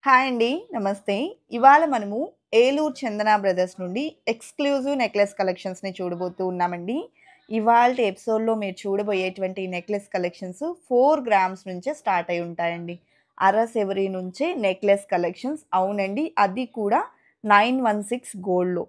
Hi అండి. నమస్తే. ఇవాళ మనము ఏలూరు చందన బ్రదర్స్ నుండి ఎక్స్‌క్లూజివ్ నెక్లెస్ కలెక్షన్స్‌ని చూడబోతూ ఉన్నామండి. ఇవాల్టి ఎపిసోడ్‌లో మీరు చూడబోయేటువంటి నెక్లెస్ కలెక్షన్స్ 4 గ్రామ్స్ నుంచే స్టార్ట్ అయ్యి ఉంటాయండి. అరసెవరి నుంచే నెక్లెస్ కలెక్షన్స్ అవునండి. అది కూడా 916 గోల్డ్‌లో.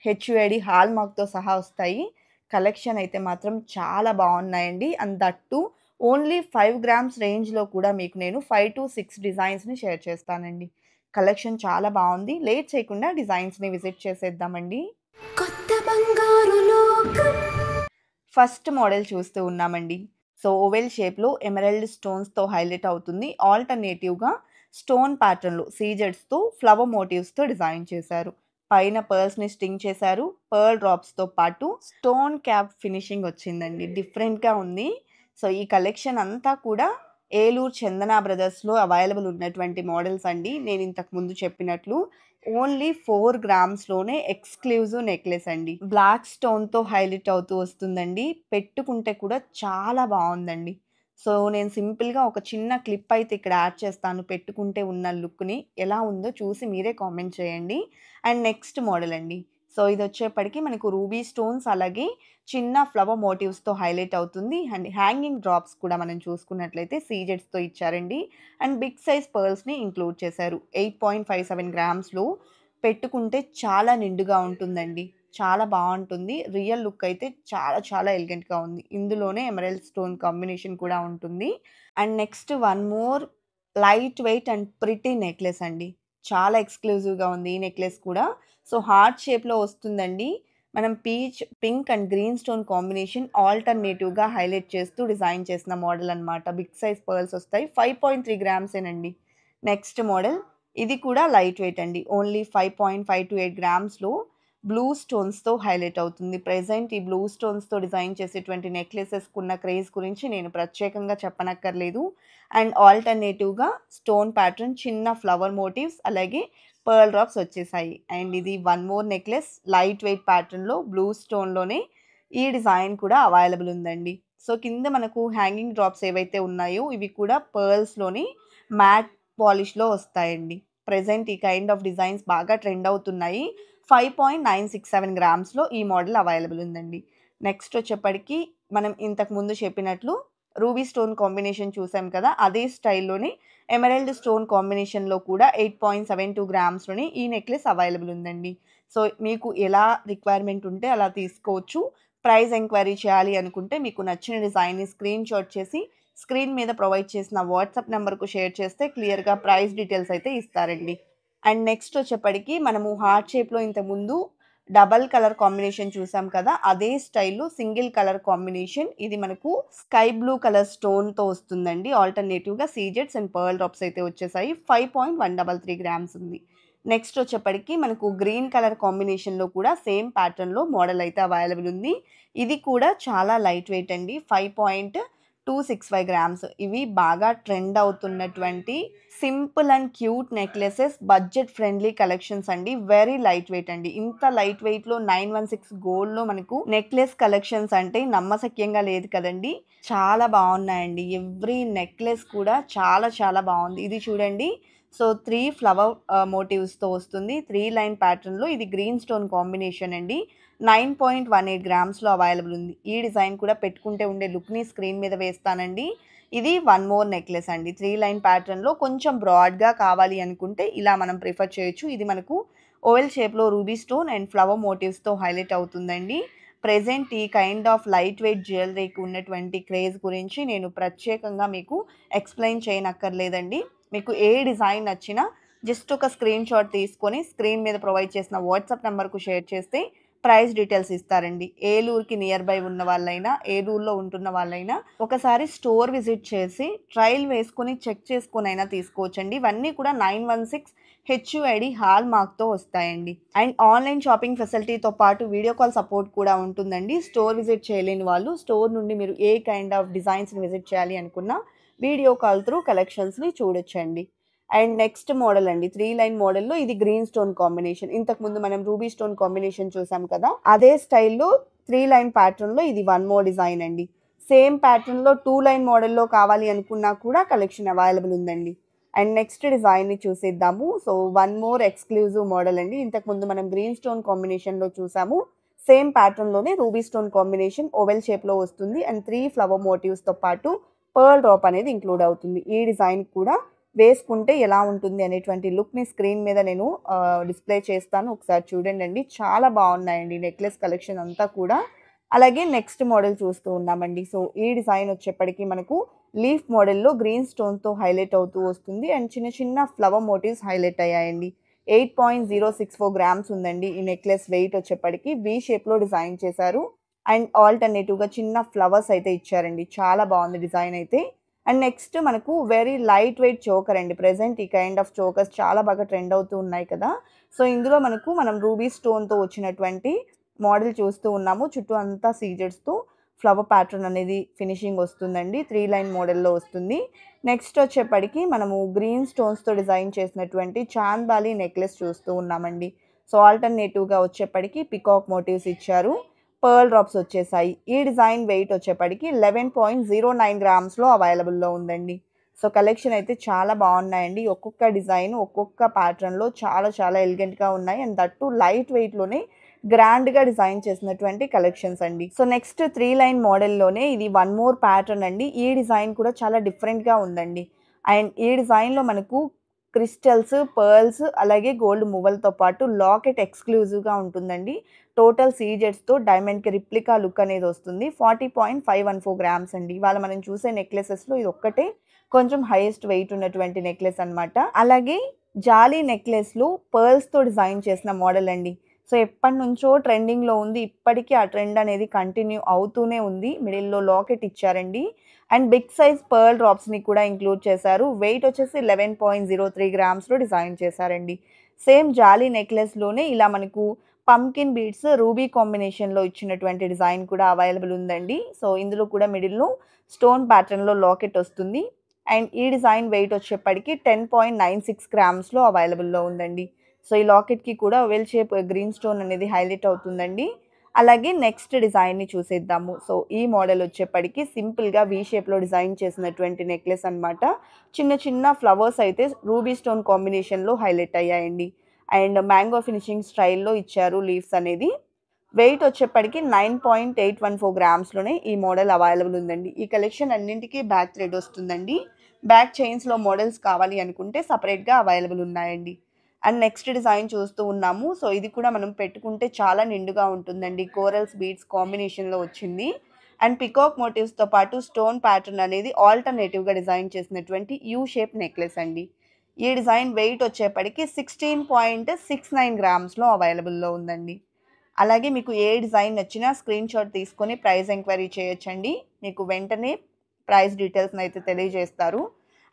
హెచ్‌యూఐడీ హాల్‌మార్క్‌తో సహా వస్తాయి. కలెక్షన్ అయితే మాత్రం చాలా బావున్నాయండి. And that too only 5 grams రేంజ్‌లో కూడా మీకు నేను 5-6 డిజైన్స్‌ని షేర్ చేస్తానండి. కలెక్షన్ చాలా బావుంది. లేట్ చేయకుండా డిజైన్స్‌ని విజిట్ చేసేద్దామండి. కొత్త బంగారు లోకం. ఫస్ట్ మోడల్ చూస్తూ ఉన్నామండి. సో, ఓవెల్ షేప్‌లో ఎమరాల్డ్ స్టోన్స్‌తో హైలైట్ అవుతుంది. ఆల్టర్‌నేటివ్‌గా స్టోన్ ప్యాటర్న్‌లో సీజెడ్స్‌తో ఫ్లవర్ మోటివ్స్‌తో డిజైన్ చేశారు. పైన పర్ల్స్‌ని స్టింగ్ చేశారు. పర్ల్ డ్రాప్స్‌తో పాటు స్టోన్ క్యాప్ ఫినిషింగ్ వచ్చిందండి. డిఫరెంట్‌గా ఉంది. సో, ఈ కలెక్షన్ అంతా కూడా ఏలూరు చందన బ్రదర్స్‌లో అవైలబుల్ ఉన్నటువంటి మోడల్స్ అండి. నేను ఇంతకు ముందు చెప్పినట్లు ఓన్లీ 4 గ్రామ్స్‌లోనే ఎక్స్‌క్లూజివ్ నెక్లెస్ అండి. బ్లాక్ స్టోన్‌తో హైలైట్ అవుతూ వస్తుందండి. పెట్టుకుంటే కూడా చాలా బావుందండి. సో, నేను సింపుల్‌గా ఒక చిన్న క్లిప్ అయితే ఇక్కడ యాడ్ చేస్తాను. పెట్టుకుంటే ఉన్న లుక్‌ని. ఎలా ఉందో చూసి మీరే కామెంట్ చేయండి. అండ్ నెక్స్ట్ మోడల్ అండి. సో, ఇదొచ్చేప్పటికి మనకు రూబీ స్టోన్స్ అలాగే చిన్న ఫ్లవర్ మోటివ్స్‌తో హైలైట్ అవుతుంది. అండ్ హ్యాంగింగ్ డ్రాప్స్ కూడా మనం చూసుకున్నట్లయితే సీజెడ్స్‌తో ఇచ్చారండి. అండ్ బిగ్ సైజ్ పర్ల్స్‌ని ఇంక్లూడ్ చేశారు. 8.57 గ్రామ్స్‌లో పెట్టుకుంటే చాలా నిండుగా ఉంటుందండి. చాలా బావుంటుంది. రియల్ లుక్ అయితే చాలా చాలా ఎలిగెంట్‌గా ఉంది. ఇందులోనే ఎమరాల్డ్ స్టోన్ కాంబినేషన్ కూడా ఉంటుంది. And next one more light weight and pretty necklace అండి. చాలా ఎక్స్‌క్లూజివ్‌గా ఉంది ఈ నెక్లెస్ కూడా. సో, హార్ట్ షేప్‌లో వస్తుందండి. మనం peach, pink and green stone combination ఆల్టర్‌నేటివ్‌గా హైలైట్ చేస్తూ డిజైన్ చేసిన మోడల్ అన్నమాట. బిగ్ సైజ్ పర్ల్స్ వస్తాయి. 5.3 గ్రామ్సేనండి. నెక్స్ట్ మోడల్ ఇది కూడా లైట్ వెయిట్ అండి. ఓన్లీ 5.5-8 గ్రామ్స్‌లో బ్లూ స్టోన్స్‌తో హైలైట్ అవుతుంది. ప్రెజెంట్ ఈ బ్లూ స్టోన్స్‌తో డిజైన్ చేసేటువంటి నెక్లెసెస్‌కున్న క్రేజ్ గురించి నేను ప్రత్యేకంగా చెప్పనక్కర్లేదు. అండ్ ఆల్టర్‌నేటివ్‌గా స్టోన్ ప్యాటర్న్, చిన్న ఫ్లవర్ మోటివ్స్ అలాగే పర్ల్ డ్రాప్స్ వచ్చేసాయి. అండ్ ఇది one more necklace light weight ప్యాటర్న్‌లో బ్లూ స్టోన్‌లోనే ఈ డిజైన్ కూడా అవైలబుల్ ఉందండి. సో, కింద మనకు హ్యాంగింగ్ డ్రాప్స్ ఏవైతే ఉన్నాయో ఇవి కూడా పర్ల్స్‌లోని మ్యాట్ పాలిష్‌లో వస్తాయండి. ప్రెజెంట్ ఈ కైండ్ ఆఫ్ డిజైన్స్ బాగా ట్రెండ్ అవుతున్నాయి. 5.967 గ్రామ్స్‌లో ఈ మోడల్ అవైలబుల్ ఉందండి. నెక్స్ట్ వచ్చేప్పటికి మనం ఇంతకు ముందు చెప్పినట్లు రూబీ స్టోన్ కాంబినేషన్ చూసాం కదా! అదే స్టైల్‌లోనే ఎమరాల్డ్ స్టోన్ కాంబినేషన్‌లో కూడా 8.72 గ్రామ్స్‌లోని ఈ నెక్లెస్ అవైలబుల్ ఉందండి. సో, మీకు ఎలా రిక్వైర్మెంట్ ఉంటే అలా తీసుకోవచ్చు. ప్రైస్ ఎంక్వైరీ చేయాలి అనుకుంటే మీకు నచ్చిన డిజైన్‌ని స్క్రీన్‌షాట్ చేసి స్క్రీన్ మీద ప్రొవైడ్ చేసిన వాట్సాప్ నంబర్‌కు షేర్ చేస్తే క్లియర్‌గా ప్రైస్ డీటెయిల్స్ అయితే ఇస్తారండి. అండ్ నెక్స్ట్ వచ్చేప్పటికి మనము హార్ట్ షేప్‌లో ఇంతకుముందు డబల్ కలర్ కాంబినేషన్ చూసాం కదా! అదే స్టైల్‌లో సింగిల్ కలర్ కాంబినేషన్ ఇది మనకు స్కై బ్లూ కలర్ స్టోన్‌తో వస్తుందండి. ఆల్టర్‌నేటివ్‌గా సీజెడ్స్ అండ్ పర్ల్ డ్రాప్స్ అయితే వచ్చేసాయి. 5.133 గ్రామ్స్ ఉంది. నెక్స్ట్ వచ్చేప్పటికి మనకు గ్రీన్ కలర్ కాంబినేషన్‌లో కూడా సేమ్ ప్యాటర్న్‌లో మోడల్ అయితే అవైలబుల్ ఉంది. ఇది కూడా చాలా లైట్ వెయిట్ అండి. 5.265 గ్రామ్స్. ఇవి బాగా ట్రెండ్ అవుతున్నటువంటి simple and cute necklaces budget friendly collections అండి. వెరీ లైట్ వెయిట్ అండి. ఇంత లైట్ వెయిట్‌లో 916 గోల్డ్‌లో మనకు నెక్లెస్ కలెక్షన్స్ అంటే నమ్మశక్యంగా లేదు కదండీ! చాలా బావున్నాయండి. ఎవ్రీ నెక్లెస్ కూడా చాలా చాలా బావుంది. ఇది చూడండి. సో, 3 ఫ్లవర్ మోటివ్స్‌తో వస్తుంది. 3 లైన్ ప్యాటర్న్‌లో ఇది గ్రీన్ స్టోన్ కాంబినేషన్ అండి. 9.18 గ్రామ్స్‌లో అవైలబుల్ ఉంది. ఈ డిజైన్ కూడా పెట్టుకుంటే ఉండే లుక్‌ని స్క్రీన్ మీద వేస్తానండి. ఇది వన్ మోర్ నెక్లెస్ అండి. 3 లైన్ ప్యాటర్న్‌లో కొంచెం బ్రాడ్‌గా కావాలి అనుకుంటే ఇలా మనం ప్రిఫర్ చేయొచ్చు. ఇది మనకు ఓవెల్ షేప్‌లో రూబీ స్టోన్ అండ్ ఫ్లవర్ మోటివ్స్‌తో హైలైట్ అవుతుందండి. ప్రెజెంట్ ఈ కైండ్ ఆఫ్ లైట్ వెయిట్ జ్యువెలరీకి ఉన్నటువంటి క్రేజ్ గురించి నేను ప్రత్యేకంగా మీకు ఎక్స్‌ప్లెయిన్ చేయనక్కర్లేదండి. మీకు ఏ డిజైన్ నచ్చినా జస్ట్ ఒక స్క్రీన్‌షాట్ తీసుకొని స్క్రీన్ మీద ప్రొవైడ్ చేసిన వాట్సాప్ నంబర్‌కు షేర్ చేస్తే ప్రైస్ డీటెయిల్స్ ఇస్తారండి. ఏలూరుకి నియర్ బై ఉన్న వాళ్ళైనా, ఏలూరులో ఉంటున్న వాళ్ళైనా ఒకసారి స్టోర్ విజిట్ చేసి ట్రయల్ వేసుకొని చెక్ చేసుకొనైనా తీసుకోవచ్చండి. ఇవన్నీ కూడా 916 హెచ్‌యూఐడీ హాల్‌మార్క్‌తో వస్తాయండి. అండ్ ఆన్‌లైన్ షాపింగ్ ఫెసిలిటీతో పాటు వీడియో కాల్ సపోర్ట్ కూడా ఉంటుందండి. స్టోర్ విజిట్ చేయలేని వాళ్ళు స్టోర్ నుండి మీరు ఏ కైండ్ ఆఫ్ డిజైన్స్‌ని విజిట్ చేయాలి అనుకున్నా వీడియో కాల్ త్రూ కలెక్షన్స్‌ని చూడొచ్చండి. అండ్ నెక్స్ట్ మోడల్ అండి. 3 లైన్ మోడల్‌లో ఇది గ్రీన్ స్టోన్ కాంబినేషన్. ఇంతకుముందు మనం రూబీ స్టోన్ కాంబినేషన్ చూసాం కదా! అదే స్టైల్‌లో 3 లైన్ ప్యాటర్న్‌లో ఇది వన్ మోర్ డిజైన్ అండి. సేమ్ ప్యాటర్న్‌లో 2 లైన్ మోడల్‌లో కావాలి అనుకున్నా కూడా కలెక్షన్ అవైలబుల్ ఉందండి. అండ్ నెక్స్ట్ డిజైన్‌ని చూసేద్దాము. So, one more exclusive model అండి. ఇంతకుముందు మనం గ్రీన్ స్టోన్ కాంబినేషన్‌లో చూసాము. సేమ్ ప్యాటర్న్‌లోనే రూబీ స్టోన్ కాంబినేషన్ ఓవెల్ షేప్‌లో వస్తుంది. అండ్ 3 ఫ్లవర్ మోటివ్స్‌తో పాటు పర్ల్ డ్రాప్ అనేది ఇంక్లూడ్ అవుతుంది. ఈ డిజైన్ కూడా వేసుకుంటే ఎలా ఉంటుంది అనేటువంటి లుక్‌ని స్క్రీన్ మీద నేను డిస్‌ప్లే చేస్తాను. ఒకసారి చూడండండి. చాలా బాగున్నాయండి నెక్లెస్ కలెక్షన్ అంతా కూడా. అలాగే నెక్స్ట్ మోడల్ చూస్తూ ఉన్నామండి. సో, ఈ డిజైన్ వచ్చేప్పటికి మనకు లీఫ్ మోడల్‌లో గ్రీన్ స్టోన్‌తో హైలైట్ అవుతూ వస్తుంది. అండ్ చిన్న చిన్న ఫ్లవర్ మోటివ్స్ హైలైట్ అయ్యాయండి. 8.064 గ్రామ్స్ ఉందండి. ఈ నెక్లెస్ వెయిట్ వచ్చేప్పటికి వి షేప్‌లో డిజైన్ చేశారు. అండ్ ఆల్టర్‌నేటివ్‌గా చిన్న ఫ్లవర్స్ అయితే ఇచ్చారండి. చాలా బాగుంది డిజైన్ అయితే. అండ్ నెక్స్ట్ మనకు వెరీ లైట్ వెయిట్ చోకర్ అండి. ప్రెజెంట్ ఈ కైండ్ ఆఫ్ చోకర్స్ చాలా బాగా ట్రెండ్ అవుతూ ఉన్నాయి కదా! సో, ఇందులో మనం రూబీ స్టోన్‌తో వచ్చినటువంటి మోడల్ చూస్తూ ఉన్నాము. చుట్టూ అంతా సీజెడ్స్‌తో ఫ్లవర్ ప్యాటర్న్ అనేది ఫినిషింగ్ వస్తుందండి. 3 లైన్ మోడల్‌లో వస్తుంది. నెక్స్ట్ వచ్చేప్పటికి మనము గ్రీన్ స్టోన్స్‌తో డిజైన్ చేసినటువంటి చాంద్బాలి నెక్లెస్ చూస్తూ ఉన్నామండి. సో, ఆల్టర్‌నేటివ్‌గా వచ్చేప్పటికి పికాక్ మోటివ్స్ ఇచ్చారు. పర్ల్ డ్రాప్స్ వచ్చేసాయి. ఈ డిజైన్ వెయిట్ వచ్చేప్పటికి 11.09 గ్రామ్స్‌లో అవైలబుల్‌లో ఉందండి. సో, కలెక్షన్ అయితే చాలా బాగున్నాయండి. ఒక్కొక్క డిజైన్, ఒక్కొక్క ప్యాటర్న్‌లో చాలా చాలా ఎలిగెంట్‌గా ఉన్నాయి. అండ్ దట్ టూ లైట్ వెయిట్‌లోనే గ్రాండ్‌గా డిజైన్ చేసినటువంటి కలెక్షన్స్ అండి. సో, నెక్స్ట్ 3 లైన్ మోడల్‌లోనే ఇది వన్ మోర్ ప్యాటర్న్ అండి. ఈ డిజైన్ కూడా చాలా డిఫరెంట్‌గా ఉందండి. అండ్ ఈ డిజైన్‌లో మనకు క్రిస్టల్స్, పర్ల్స్ అలాగే గోల్డ్ మువ్వలతో పాటు లాకెట్ ఎక్స్‌క్లూజివ్‌గా ఉంటుందండి. టోటల్ సీజెడ్స్‌తో డైమండ్‌కి రిప్లికా లుక్ అనేది వస్తుంది. 40.514 గ్రామ్స్ అండి. ఇవాళ మనం చూసే నెక్లెసెస్‌లో ఇది ఒక్కటే కొంచెం హైయెస్ట్ వెయిట్ ఉన్నటువంటి నెక్లెస్ అన్నమాట. అలాగే జాలీ నెక్లెస్‌లో పర్ల్స్‌తో డిజైన్ చేసిన మోడల్ అండి. సో, ఎప్పటినుంచో ట్రెండింగ్‌లో ఉంది. ఇప్పటికి ఆ ట్రెండ్ అనేది కంటిన్యూ అవుతూనే ఉంది. మిడిల్‌లో లాకెట్ ఇచ్చారండి. అండ్ బిగ్ సైజ్ పర్ల్ డ్రాప్స్‌ని కూడా ఇంక్లూడ్ చేశారు. వెయిట్ వచ్చేసి 11.03 గ్రామ్స్‌లో డిజైన్ చేశారండి. సేమ్ జాలీ నెక్లెస్‌లోనే ఇలా మనకు పంకిన్ బీడ్స్, రూబీ కాంబినేషన్‌లో ఇచ్చినటువంటి డిజైన్ కూడా అవైలబుల్ ఉందండి. సో, ఇందులో కూడా మిడిల్‌లో స్టోన్ ప్యాటర్న్‌లో లాకెట్ వస్తుంది. అండ్ ఈ డిజైన్ వెయిట్ వచ్చేప్పటికి 10.96 గ్రామ్స్‌లో అవైలబుల్‌లో ఉందండి. సో, ఈ లాకెట్‌కి కూడా ఓవెల్ షేప్ గ్రీన్ స్టోన్ అనేది హైలైట్ అవుతుందండి. అలాగే నెక్స్ట్ డిజైన్‌ని చూసేద్దాము. సో, ఈ మోడల్ వచ్చేప్పటికి సింపుల్‌గా వి షేప్‌లో డిజైన్ చేసినటువంటి నెక్లెస్ అన్నమాట. చిన్న చిన్న ఫ్లవర్స్ అయితే రూబీ స్టోన్ కాంబినేషన్‌లో హైలైట్ అయ్యాయండి. అండ్ మ్యాంగో ఫినిషింగ్ స్టైల్‌లో ఇచ్చారు లీవ్స్ అనేది. వెయిట్ వచ్చేప్పటికి 9.814 గ్రామ్స్‌లోనే ఈ మోడల్ అవైలబుల్ ఉందండి. ఈ కలెక్షన్ అన్నింటికి బ్యాక్ థ్రెడ్ వస్తుందండి. బ్యాక్ చైన్స్‌లో మోడల్స్ కావాలి అనుకుంటే సెపరేట్‌గా అవైలబుల్ ఉన్నాయండి. అండ్ నెక్స్ట్ డిజైన్ చూస్తూ ఉన్నాము. సో, ఇది కూడా మనం పెట్టుకుంటే చాలా నిండుగా ఉంటుందండి. కోరల్స్ బీడ్స్ కాంబినేషన్‌లో వచ్చింది. అండ్ పికాక్ మోటివ్స్‌తో పాటు స్టోన్ ప్యాటర్న్ అనేది ఆల్టర్‌నేటివ్‌గా డిజైన్ చేసినటువంటి యూ షేప్ నెక్లెస్ అండి. ఈ డిజైన్ వెయిట్ వచ్చేప్పటికి 16.69 గ్రామ్స్‌లో అవైలబుల్‌లో ఉందండి. అలాగే మీకు ఏ డిజైన్ నచ్చినా స్క్రీన్ షాట్ తీసుకొని ప్రైస్ ఎంక్వైరీ చేయొచ్చండి. మీకు వెంటనే ప్రైస్ డీటెయిల్స్‌నైతే తెలియజేస్తారు.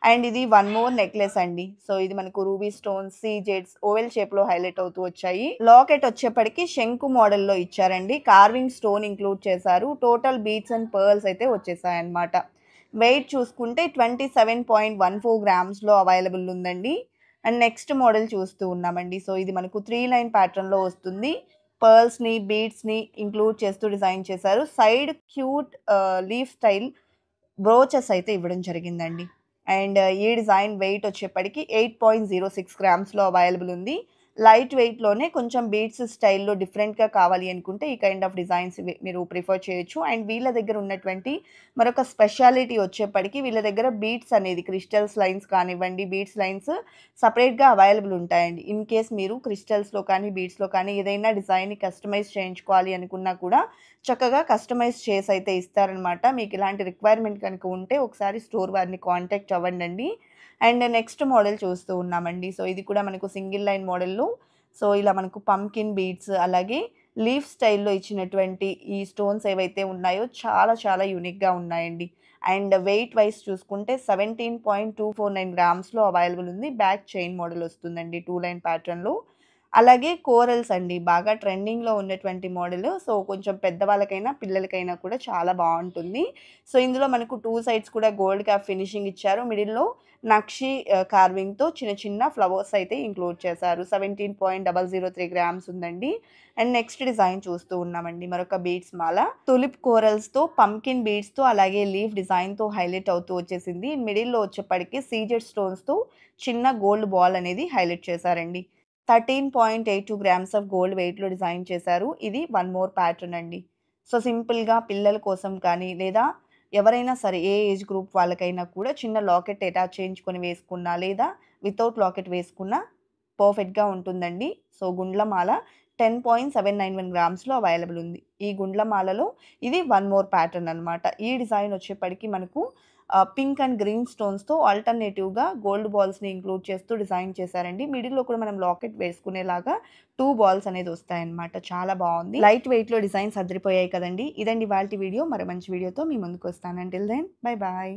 అండ్ ఇది వన్ మోర్ నెక్లెస్ అండి. సో, ఇది మనకు రూబీ స్టోన్స్, సీజెడ్స్, ఓవెల్ షేప్‌లో హైలైట్ అవుతూ వచ్చాయి. లాకెట్ వచ్చేప్పటికి శంకు మోడల్‌లో ఇచ్చారండి. కార్వింగ్ స్టోన్ ఇంక్లూడ్ చేశారు. టోటల్ బీడ్స్ అండ్ పర్ల్స్ అయితే వచ్చేసాయన్నమాట. వెయిట్ చూసుకుంటే 27.14 గ్రామ్స్‌లో అవైలబుల్ ఉందండి. అండ్ నెక్స్ట్ మోడల్ చూస్తూ ఉన్నామండి. సో, ఇది మనకు 3 లైన్ ప్యాటర్న్‌లో వస్తుంది. పర్ల్స్‌ని, బీడ్స్‌ని ఇంక్లూడ్ చేస్తూ డిజైన్ చేశారు. Side cute leaf style brooches అయితే ఇవ్వడం జరిగిందండి. అండ్ ఈ డిజైన్ వెయిట్ వచ్చేప్పటికి 8.06 గ్రామ్స్‌లో అవైలబుల్ ఉంది. లైట్ వెయిట్‌లోనే కొంచెం బీడ్స్ స్టైల్‌లో డిఫరెంట్‌గా కావాలి అనుకుంటే ఈ కైండ్ ఆఫ్ డిజైన్స్ మీరు ప్రిఫర్ చేయొచ్చు. అండ్ వీళ్ళ దగ్గర ఉన్నటువంటి మరొక స్పెషాలిటీ వచ్చేప్పటికి వీళ్ళ దగ్గర బీడ్స్ అనేది క్రిస్టల్స్ లైన్స్ కానివ్వండి, బీడ్స్ లైన్స్ సెపరేట్‌గా అవైలబుల్ ఉంటాయండి. ఇన్ కేస్ మీరు క్రిస్టల్స్‌లో కానీ, బీడ్స్‌లో కానీ ఏదైనా డిజైన్‌ని కస్టమైజ్ చేయించుకోవాలి అనుకున్నా కూడా చక్కగా కస్టమైజ్ చేసి అయితే ఇస్తారనమాట. మీకు ఇలాంటి రిక్వైర్మెంట్ కనుక ఉంటే ఒకసారి స్టోర్ వారిని కాంటాక్ట్ అవ్వండండి. అండ్ నెక్స్ట్ మోడల్ చూస్తూ ఉన్నామండి. సో, ఇది కూడా మనకు సింగిల్ లైన్ మోడల్‌లో సో, ఇలా మనకు పంకిన్ బీడ్స్ అలాగే లీఫ్ స్టైల్‌లో ఇచ్చినటువంటి ఈ స్టోన్స్ ఏవైతే ఉన్నాయో చాలా చాలా యూనిక్‌గా ఉన్నాయండి. అండ్ వెయిట్ వైస్ చూసుకుంటే 17.249 గ్రామ్స్‌లో అవైలబుల్ ఉంది. బ్యాక్ చైన్ మోడల్ వస్తుందండి 2 లైన్ ప్యాటర్న్‌లో. అలాగే కోరల్స్ అండి. బాగా ట్రెండింగ్‌లో ఉన్నటువంటి మోడల్. సో, కొంచెం పెద్దవాళ్ళకైనా, పిల్లలకైనా కూడా చాలా బావుంటుంది. సో, ఇందులో మనకు 2 సైడ్స్ కూడా గోల్డ్ క్యాప్ ఫినిషింగ్ ఇచ్చారు. మిడిల్‌లో నక్షి కార్వింగ్‌తో చిన్న చిన్న ఫ్లవర్స్ అయితే ఇంక్లూడ్ చేశారు. 17.003 గ్రామ్స్ ఉందండి. అండ్ నెక్స్ట్ డిజైన్ చూస్తూ ఉన్నామండి. మరొక బీడ్స్ మాల. తులిప్ కోరల్స్‌తో, పంకిన్ బీడ్స్‌తో అలాగే లీఫ్ డిజైన్‌తో హైలైట్ అవుతూ వచ్చేసింది. మిడిల్‌లో వచ్చేప్పటికి సీజెడ్ స్టోన్స్‌తో చిన్న గోల్డ్ బాల్ అనేది హైలైట్ చేశారండి. 13.82 గ్రామ్స్ ఆఫ్ గోల్డ్ వెయిట్‌లో డిజైన్ చేశారు. ఇది వన్ మోర్ ప్యాటర్న్ అండి. సో, సింపుల్‌గా పిల్లల కోసం కానీ, లేదా ఎవరైనా సరే ఏ ఏజ్ గ్రూప్ వాళ్ళకైనా కూడా చిన్న లాకెట్ అటాచ్ చేయించుకొని వేసుకున్నా, లేదా వితౌట్ లాకెట్ వేసుకున్నా పర్ఫెక్ట్‌గా ఉంటుందండి. సో, గుండ్లమాల 10.791 గ్రామ్స్‌లో అవైలబుల్ ఉంది. ఈ గుండ్లమాలలో ఇది వన్ మోర్ ప్యాటర్న్ అనమాట. ఈ డిజైన్ వచ్చేప్పటికి మనకు పింక్ అండ్ గ్రీన్ స్టోన్స్‌తో ఆల్టర్‌నేటివ్‌గా గోల్డ్ బాల్స్‌ని ఇంక్లూడ్ చేస్తూ డిజైన్ చేశారండి. మిడిల్‌లో కూడా మనం లాకెట్ వేసుకునేలాగా 2 బాల్స్ అనేది వస్తాయన్నమాట. చాలా బావుంది. లైట్ వెయిట్‌లో డిజైన్స్ అదిరిపోయాయి కదండీ! ఇదండి ఇవాల్టి వీడియో. మరో మంచి వీడియోతో మీ ముందుకొస్తాను. Until then bye bye.